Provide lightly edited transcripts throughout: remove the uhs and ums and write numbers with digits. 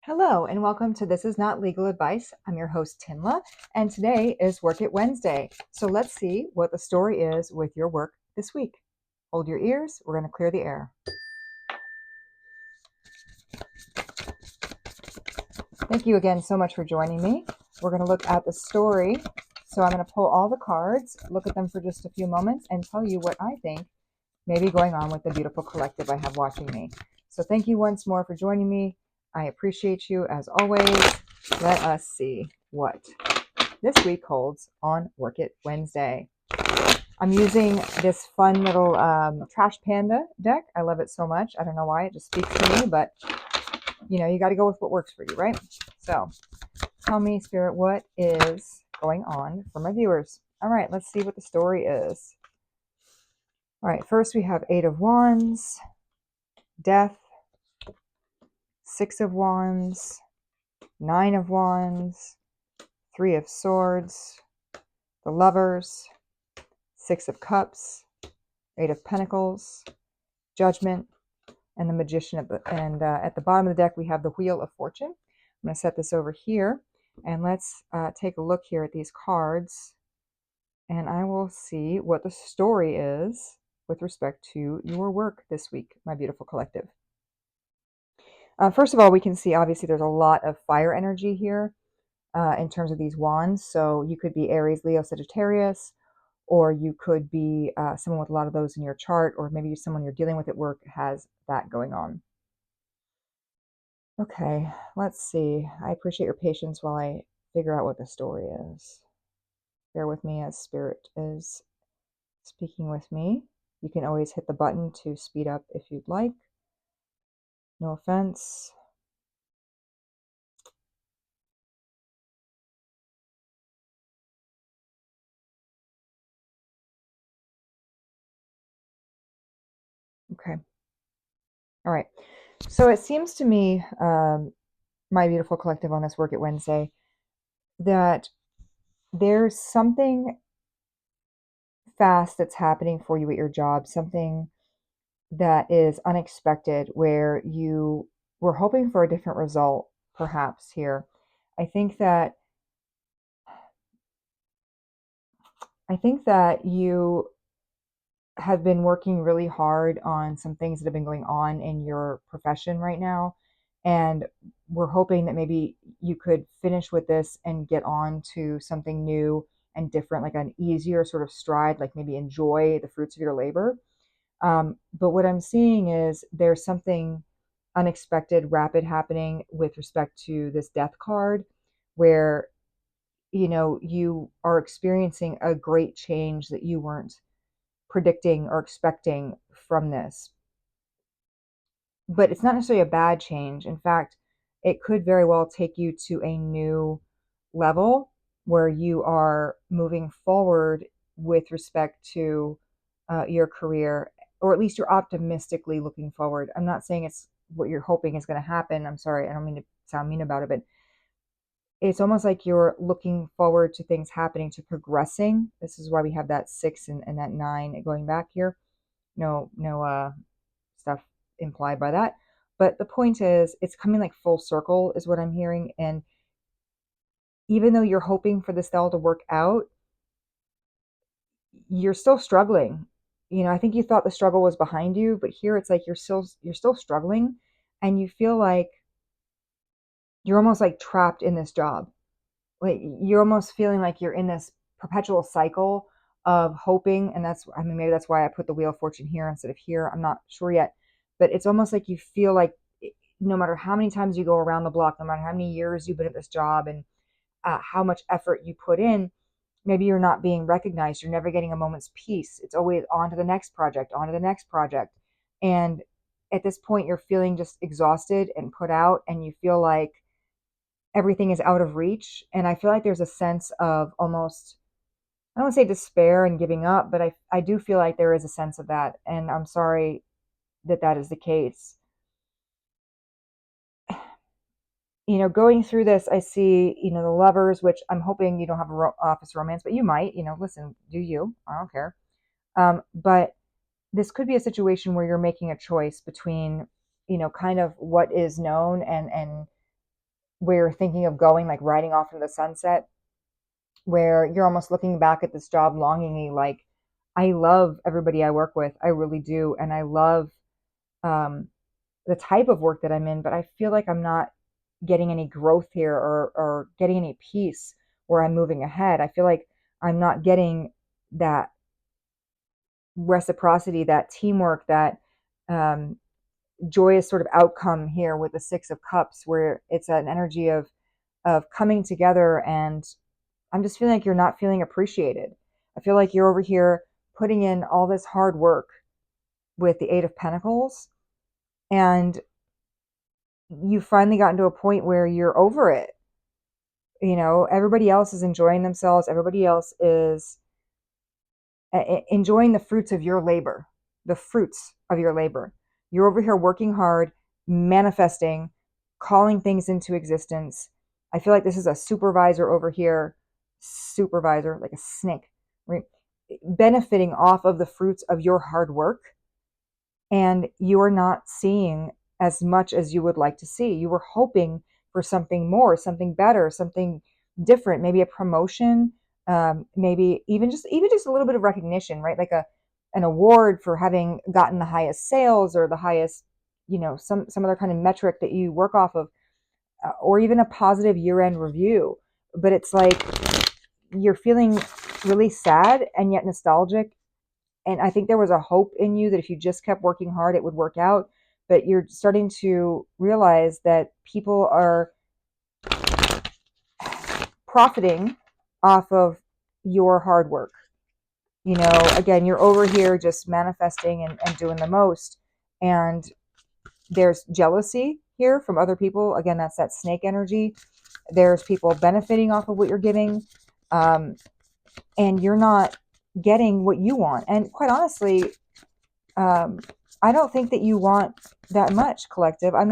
Hello and welcome to This Is Not Legal Advice. I'm your host, TINLA, and today is Work It Wednesday. So let's see what the story is with your work this week. Hold your ears, we're going to clear the air. Thank you again so much for joining me. We're going to look at the story. So I'm going to pull all the cards, look at them for just a few moments, and tell you what I think may be going on with the beautiful collective I have watching me. So thank you once more for joining me. I appreciate you as always. Let us see what this week holds on Work It Wednesday. I'm using this fun little trash Panda deck. I love it so much. I don't know why, it just speaks to me, but you got to go with what works for you, right? So tell me, Spirit, what is going on for my viewers? All right, let's see what the story is. All right, first we have 8 of Wands, Death, 6 of Wands, 9 of Wands, 3 of Swords, the Lovers, 6 of Cups, 8 of Pentacles, Judgment, and the Magician. At the bottom of the deck, we have the Wheel of Fortune. I'm going to set this over here, and let's take a look here at these cards, and I will see what the story is with respect to your work this week, my beautiful collective. First of all, we can see, obviously, there's a lot of fire energy here in terms of these wands. So you could be Aries, Leo, Sagittarius, or you could be someone with a lot of those in your chart, or maybe someone you're dealing with at work has that going on. Okay, let's see. I appreciate your patience while I figure out what the story is. Bear with me as Spirit is speaking with me. You can always hit the button to speed up if you'd like. No offense. Okay. All right. So it seems to me, my beautiful collective on this Work It Wednesday, that there's something fast that's happening for you at your job, something that is unexpected where you were hoping for a different result, perhaps here. I think that you have been working really hard on some things that have been going on in your profession right now. And we're hoping that maybe you could finish with this and get on to something new and different, like an easier sort of stride, like maybe enjoy the fruits of your labor. But what I'm seeing is there's something unexpected, rapid happening with respect to this death card, where you are experiencing a great change that you weren't predicting or expecting from this. But it's not necessarily a bad change. In fact, it could very well take you to a new level where you are moving forward with respect to your career, or at least you're optimistically looking forward. I'm not saying it's what you're hoping is going to happen. I'm sorry, I don't mean to sound mean about it, but it's almost like you're looking forward to things happening, to progressing. This is why we have that 6 and that 9 going back here. No stuff implied by that. But the point is, it's coming like full circle, is what I'm hearing. And even though you're hoping for this all to work out, you're still struggling. I think you thought the struggle was behind you, but here it's like you're still struggling, and you feel like you're almost like trapped in this job. Like you're almost feeling like you're in this perpetual cycle of hoping, and maybe that's why I put the Wheel of Fortune here instead of here. I'm not sure yet, but it's almost like you feel like no matter how many times you go around the block, no matter how many years you've been at this job, and how much effort you put in, maybe you're not being recognized. You're never getting a moment's peace. It's always on to the next project, on to the next project. And at this point, you're feeling just exhausted and put out, and you feel like everything is out of reach. And I feel like there's a sense of almost, I don't want to say despair and giving up, but I do feel like there is a sense of that. And I'm sorry that that is the case. Going through this, I see, the Lovers, which I'm hoping you don't have a office romance, but you might, listen, do you? I don't care. But this could be a situation where you're making a choice between, kind of what is known and where you're thinking of going, like riding off into the sunset, where you're almost looking back at this job longingly, like, I love everybody I work with, I really do, and I love um, the type of work that I'm in, but I feel like I'm not getting any growth here, or getting any peace where I'm moving ahead. I feel like I'm not getting that reciprocity, that teamwork, that um, joyous sort of outcome here with the Six of Cups, where it's an energy of coming together, and I'm just feeling like you're not feeling appreciated. I feel like you're over here putting in all this hard work with the Eight of Pentacles, and you finally gotten to a point where you're over it. You know, everybody else is enjoying themselves. Everybody else is enjoying the fruits of your labor, the fruits of your labor. You're over here working hard, manifesting, calling things into existence. I feel like this is a supervisor over here, supervisor, like a snake, right? Benefiting off of the fruits of your hard work, and you're not seeing as much as you would like to see. You were hoping for something more, something better, something different, maybe a promotion, maybe even just a little bit of recognition, right? Like a an award for having gotten the highest sales, or the highest, some other kind of metric that you work off of, or even a positive year-end review. But it's like you're feeling really sad and yet nostalgic, and I think there was a hope in you that if you just kept working hard, it would work out. But you're starting to realize that people are profiting off of your hard work. Again, you're over here just manifesting and doing the most. And there's jealousy here from other people. Again, that's that snake energy. There's people benefiting off of what you're giving. Um, and you're not getting what you want. And quite honestly, um, I don't think that you want that much, collective. I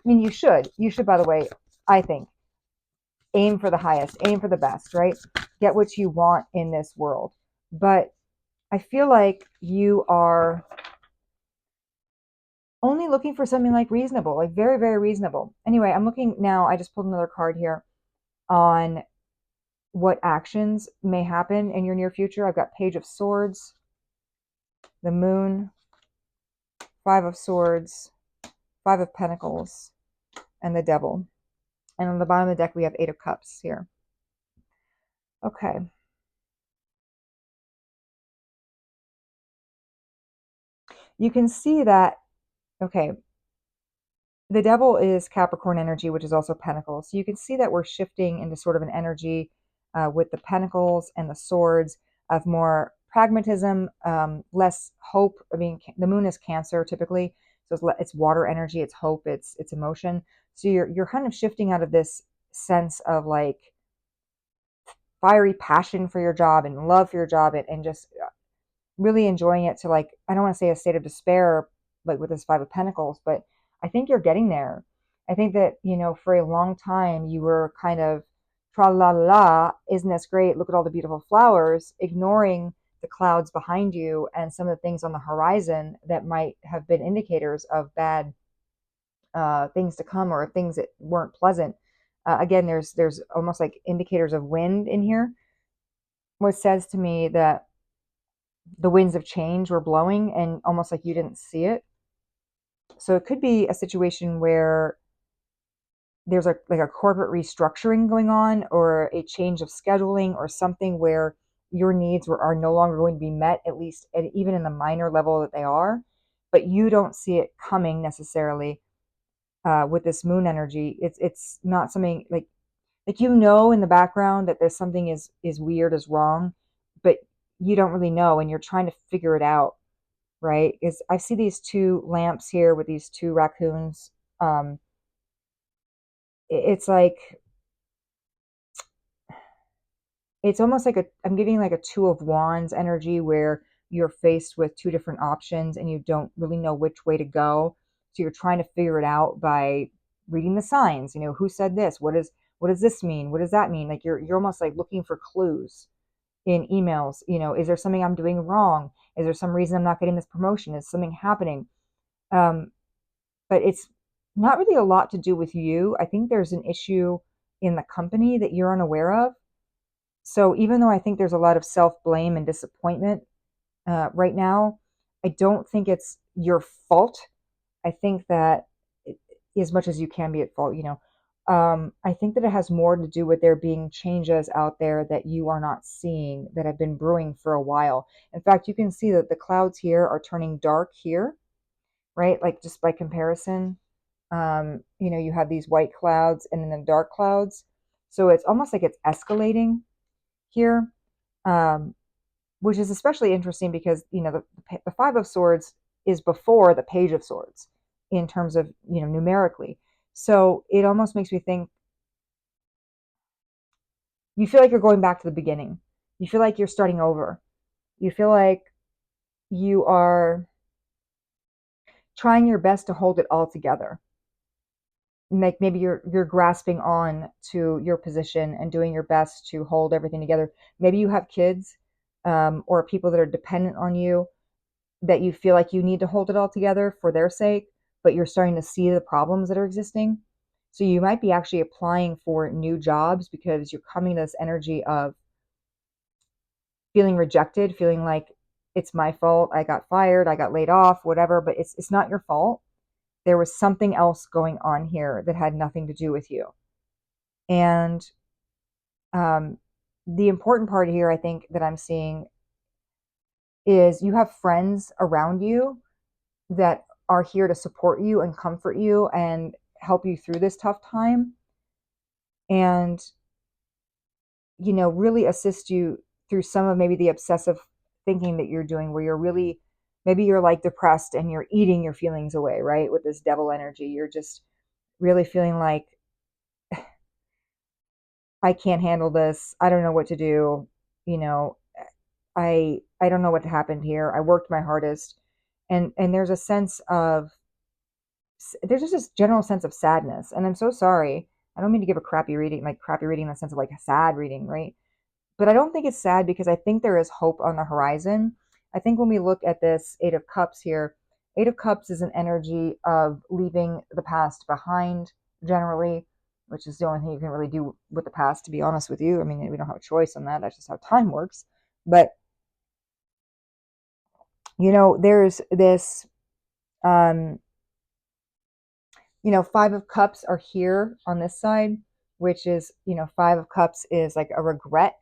mean, you should. You should, by the way, I think, aim for the highest, aim for the best, right? Get what you want in this world. But I feel like you are only looking for something like reasonable, like very, very reasonable. Anyway, I'm looking now. I just pulled another card here on what actions may happen in your near future. I've got Page of Swords, the Moon, Five of Swords, Five of Pentacles, and the Devil. And on the bottom of the deck, we have Eight of Cups here. Okay. You can see that, okay, the Devil is Capricorn energy, which is also Pentacles. So you can see that we're shifting into sort of an energy with the Pentacles and the Swords of more pragmatism, less hope. I mean, the Moon is Cancer typically, so it's water energy, it's hope, it's emotion. So you're kind of shifting out of this sense of like fiery passion for your job and love for your job, and just really enjoying it, to like, I don't want to say a state of despair, like with this Five of Pentacles, but I think you're getting there. I think that, for a long time you were kind of tra la la, isn't this great? Look at all the beautiful flowers, ignoring the clouds behind you and some of the things on the horizon that might have been indicators of bad things to come, or things that weren't pleasant. Again, there's almost like indicators of wind in here, which says to me that the winds of change were blowing, and almost like you didn't see it. So it could be a situation where there's like a corporate restructuring going on, or a change of scheduling, or something where your needs are no longer going to be met, at least even in the minor level that they are, but you don't see it coming necessarily. With this Moon energy, it's not something like, in the background that there's something is weird, is wrong, but you don't really know, and you're trying to figure it out, right? Is I see these two lamps here with these two raccoons. Um, it's like, it's almost like I'm giving like a Two of Wands energy, where you're faced with two different options and you don't really know which way to go. So you're trying to figure it out by reading the signs. Who said this? What does this mean? What does that mean? Like you're almost like looking for clues in emails. Is there something I'm doing wrong? Is there some reason I'm not getting this promotion? Is something happening? Um, but not really a lot to do with you. I think there's an issue in the company that you're unaware of. So even though I think there's a lot of self blame and disappointment right now, I don't think it's your fault. I think that it, as much as you can be at fault, I think that it has more to do with there being changes out there that you are not seeing that have been brewing for a while. In fact, you can see that the clouds here are turning dark here, right? Like just by comparison, you have these white clouds and then the dark clouds. So it's almost like it's escalating here, um, which is especially interesting because the Five of Swords is before the Page of Swords in terms of numerically. So it almost makes me think you feel like you're going back to the beginning. You feel like you're starting over. You feel like you are trying your best to hold it all together. Like maybe you're grasping on to your position and doing your best to hold everything together. Maybe you have kids, or people that are dependent on you, that you feel like you need to hold it all together for their sake, but you're starting to see the problems that are existing. So you might be actually applying for new jobs because you're coming to this energy of feeling rejected, feeling like it's my fault. I got fired, I got laid off, whatever, but it's not your fault. There was something else going on here that had nothing to do with you. And um, the important part here, I think, that I'm seeing is you have friends around you that are here to support you and comfort you and help you through this tough time, and really assist you through some of maybe the obsessive thinking that you're doing, where you're really, maybe you're like depressed and you're eating your feelings away, right? With this devil energy, you're just really feeling like, I can't handle this, I don't know what to do, you know I don't know what happened here, I worked my hardest. And there's a sense of, there's just this general sense of sadness, and I'm so sorry. I don't mean to give a crappy reading, like crappy reading in the sense of like a sad reading, right? But I don't think it's sad because I think there is hope on the horizon. I think when we look at this Eight of Cups here, Eight of Cups is an energy of leaving the past behind, generally, which is the only thing you can really do with the past, to be honest with you. I mean, we don't have a choice on that. That's just how time works. But, there's this, um, Five of Cups are here on this side, which is, Five of Cups is like a regret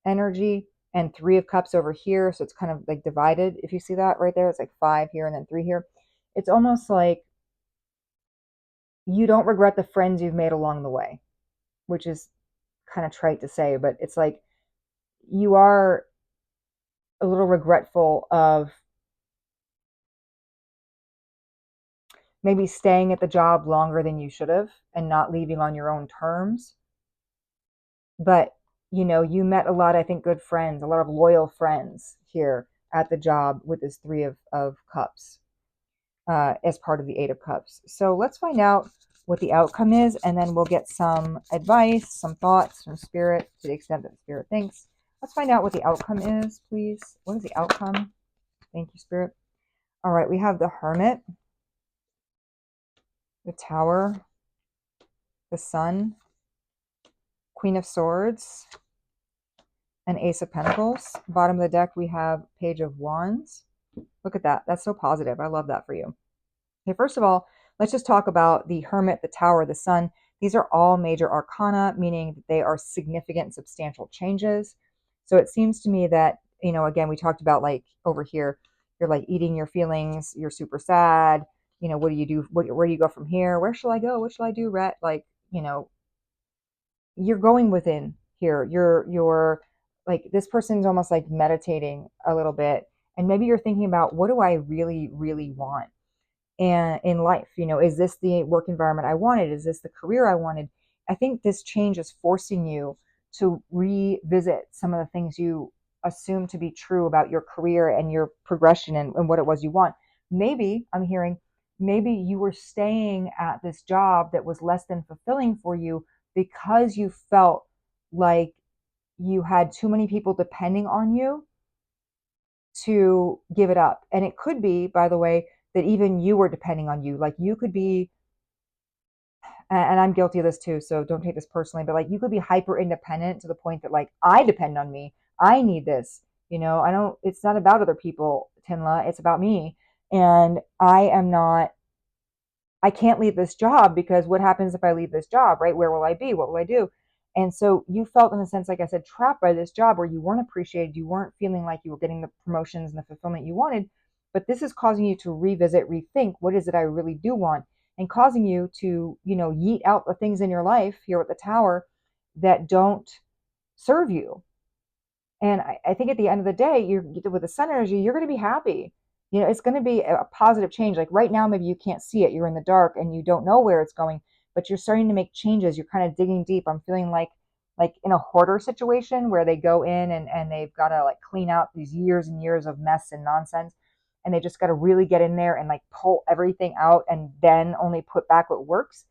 energy, and Three of Cups over here. So it's kind of like divided. If you see that right there, it's like five here and then three here. It's almost like you don't regret the friends you've made along the way, which is kind of trite to say, but it's like you are a little regretful of maybe staying at the job longer than you should have and not leaving on your own terms. But you met a lot, I think, good friends, a lot of loyal friends here at the job with this Three of Cups, as part of the Eight of Cups. So let's find out what the outcome is, and then we'll get some advice, some thoughts from Spirit, to the extent that Spirit thinks. Let's find out what the outcome is, please. What is the outcome? Thank you, Spirit. All right, we have the Hermit, the Tower, the Sun, Queen of Swords, and Ace of Pentacles. Bottom of the deck, we have Page of Wands. Look at that. That's so positive. I love that for you. Okay, first of all, let's just talk about the Hermit, the Tower, the Sun. These are all major arcana, meaning that they are significant, substantial changes. So it seems to me that, again, we talked about like over here, you're like eating your feelings, you're super sad. What do you do? Where do you go from here? Where shall I go? What shall I do, Rhett? Like, you're going within here. You're like, this person's almost like meditating a little bit. And maybe you're thinking about, what do I really, really want? And in life, is this the work environment I wanted? Is this the career I wanted? I think this change is forcing you to revisit some of the things you assume to be true about your career and your progression, and what it was you want. Maybe I'm hearing, maybe you were staying at this job that was less than fulfilling for you because you felt like you had too many people depending on you to give it up. And it could be, by the way, that even you were depending on you. Like, you could be and I'm guilty of this too, so don't take this personally, but like you could be hyper independent to the point that like I depend on me. I need this. I don't, it's not about other people, Tinla, it's about me. And I can't leave this job because what happens if I leave this job, right? Where will I be? What will I do? And so you felt, in a sense, like I said, trapped by this job where you weren't appreciated. You weren't feeling like you were getting the promotions and the fulfillment you wanted. But this is causing you to revisit, rethink what is it I really do want, and causing you to, yeet out the things in your life here at the tower that don't serve you. And I think at the end of the day, you're with the sun energy, you're going to be happy. It's going to be a positive change. Like right now, maybe you can't see it. You're in the dark and you don't know where it's going, but you're starting to make changes. You're kind of digging deep. I'm feeling like in a hoarder situation where they go in and they've got to like clean out these years and years of mess and nonsense. And they just got to really get in there and like pull everything out and then only put back what works.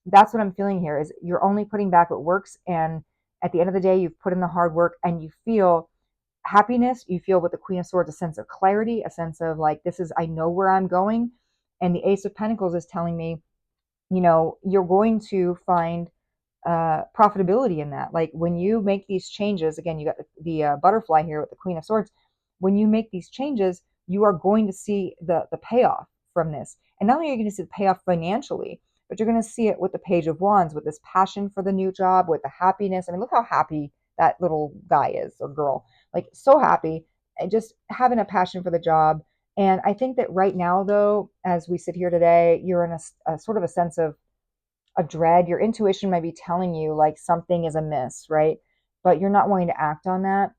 That's what I'm feeling here is you're only putting back what works. And at the end of the day, you've put in the hard work and you feel happiness. You feel with the Queen of Swords a sense of clarity, a sense of like, this is, I know where I'm going. And the Ace of Pentacles is telling me, you're going to find profitability in that. Like when you make these changes, again, you got the butterfly here with the Queen of Swords. When you make these changes, you are going to see the payoff from this. And not only are you going to see the payoff financially, but you're going to see it with the Page of Wands, with this passion for the new job, with the happiness. I mean, look how happy that little guy is or girl. Like so happy, and just having a passion for the job. And I think that right now, though, as we sit here today, you're in a sort of a sense of a dread. Your intuition might be telling you like something is amiss, right? But you're not wanting to act on that.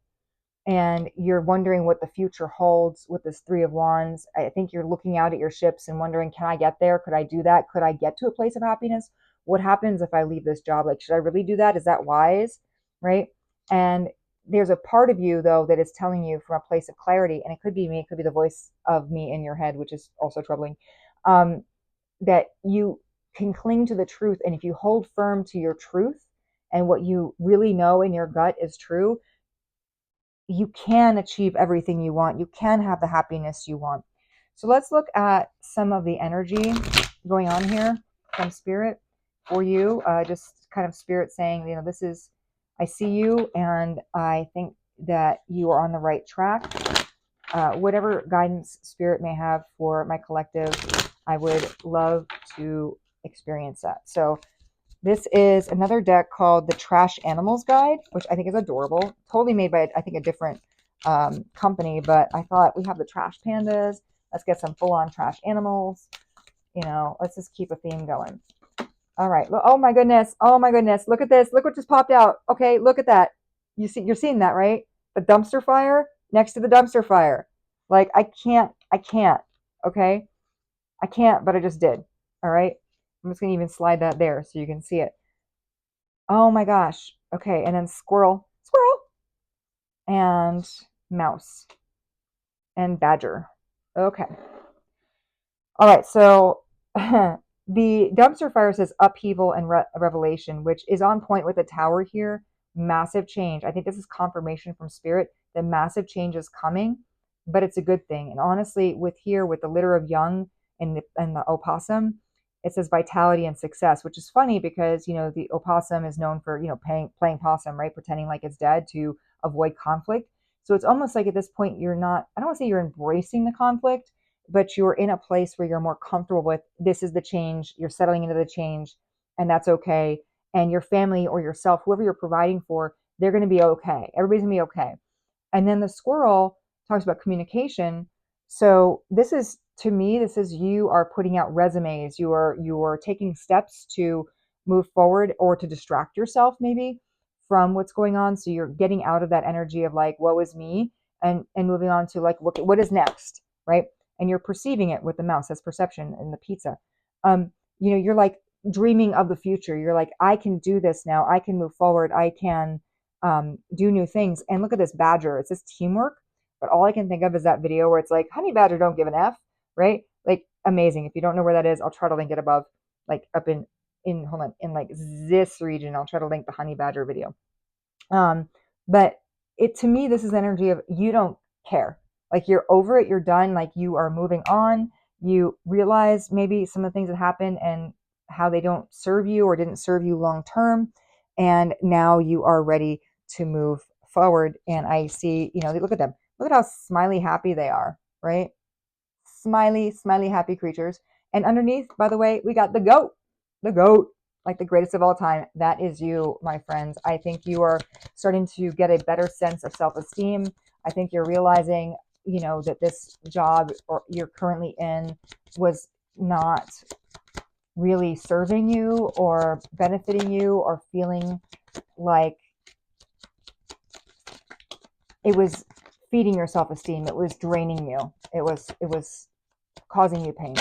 And you're wondering what the future holds with this Three of Wands. I think you're looking out at your ships and wondering, can I get there? Could I do that? Could I get to a place of happiness? What happens if I leave this job? Like, should I really do that? Is that wise? Right? And there's a part of you, though, that is telling you from a place of clarity, and it could be me, it could be the voice of me in your head, which is also troubling, that you can cling to the truth. And if you hold firm to your truth and what you really know in your gut is true, you can achieve everything you want. You can have the happiness you want. So let's look at some of the energy going on here from Spirit for you. Just kind of Spirit saying, this is, I see you and I think that you are on the right track. Whatever guidance Spirit may have for my collective, I would love to experience that. So this is another deck called the Trash Animals Guide, which I think is adorable. Totally made by, I think, a different company, but I thought we have the trash pandas. Let's get some full-on trash animals. Let's just keep a theme going. All right. Oh my goodness. Oh my goodness. Look at this. Look what just popped out. Okay, look at that. You're seeing that, right? The dumpster fire next to the dumpster fire. Like I can't. Okay? I can't, but I just did. All right? I'm just going to even slide that there so you can see it. Oh my gosh. Okay, and then squirrel, and mouse, and badger. Okay. All right, so the dumpster fire says upheaval and revelation, which is on point with the tower here. Massive change. I think this is confirmation from Spirit that massive change is coming, but it's a good thing. And honestly, with the litter of young and the opossum, it says vitality and success, which is funny because the opossum is known for playing possum, right, pretending like it's dead to avoid conflict. So it's almost like at this point you're not. I don't want to say you're embracing the conflict, but you're in a place where you're more comfortable with this is the change. You're settling into the change, and that's okay. And your family or yourself, whoever you're providing for, they're going to be okay. Everybody's going to be okay. And then the squirrel talks about communication. So this is, to me, this is you are putting out resumes. You are taking steps to move forward or to distract yourself maybe from what's going on. So you're getting out of that energy of like, woe is me, and moving on to like, what is next, right? And you're perceiving it with the mouse. That's perception and the pizza. You're like dreaming of the future. You're like, I can do this now. I can move forward. I can do new things. And look at this badger. It says teamwork, but all I can think of is that video where it's like, honey badger don't give an F, right? Like amazing. If you don't know where that is, I'll try to link it above, like up in hold on, in like this region. I'll try to link the honey badger video. But it, to me, this is energy of you don't care. Like you're over it, you're done, like you are moving on. You realize maybe some of the things that happened, and how they don't serve you or didn't serve you long term. And now you are ready to move forward. And I see, look at them. Look at how smiley happy they are, right? Smiley, smiley, happy creatures. And underneath, by the way, we got the goat, like the greatest of all time. That is you, my friends. I think you are starting to get a better sense of self esteem. I think you're realizing, that this job or you're currently in was not really serving you or benefiting you or feeling like it was feeding your self-esteem. It was draining you. It was causing you pain.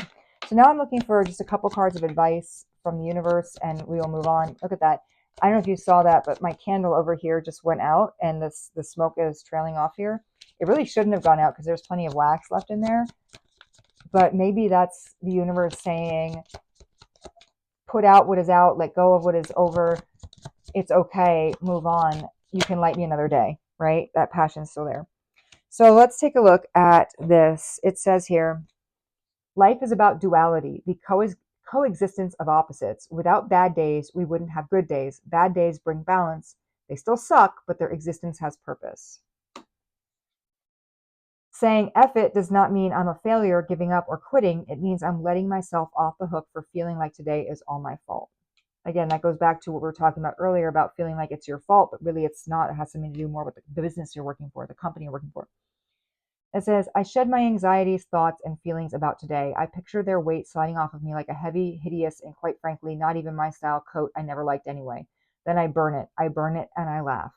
So now I'm looking for just a couple cards of advice from the universe and we will move on. Look at that. I don't know if you saw that, but my candle over here just went out and the smoke is trailing off here. It really shouldn't have gone out because there's plenty of wax left in there. But maybe that's the universe saying, put out what is out, let go of what is over. It's okay, move on. You can light me another day, right? That passion's still there. So let's take a look at this. It says here, life is about duality, the coexistence of opposites. Without bad days, we wouldn't have good days. Bad days bring balance. They still suck, but their existence has purpose. Saying F it does not mean I'm a failure, giving up, or quitting. It means I'm letting myself off the hook for feeling like today is all my fault. Again, that goes back to what we were talking about earlier about feeling like it's your fault, but really it's not. It has something to do more with the business you're working for, the company you're working for. It says, I shed my anxieties, thoughts, and feelings about today. I picture their weight sliding off of me like a heavy, hideous, and quite frankly, not even my style coat I never liked anyway. Then I burn it. I burn it and I laugh.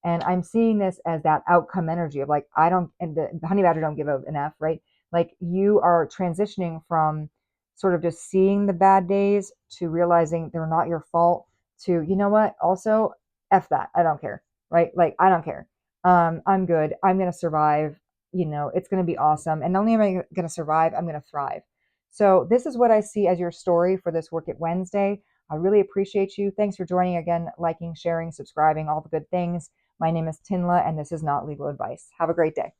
And I'm seeing this as that outcome energy of like, I don't, and the honey badger don't give an F, right? Like you are transitioning from sort of just seeing the bad days to realizing they're not your fault to, you know what? Also, F that. I don't care, right? Like, I don't care. I'm good. I'm going to survive. It's going to be awesome. And not only am I going to survive, I'm going to thrive. So this is what I see as your story for this Work It Wednesday. I really appreciate you. Thanks for joining again, liking, sharing, subscribing, all the good things. My name is Tinla, and this is not legal advice. Have a great day.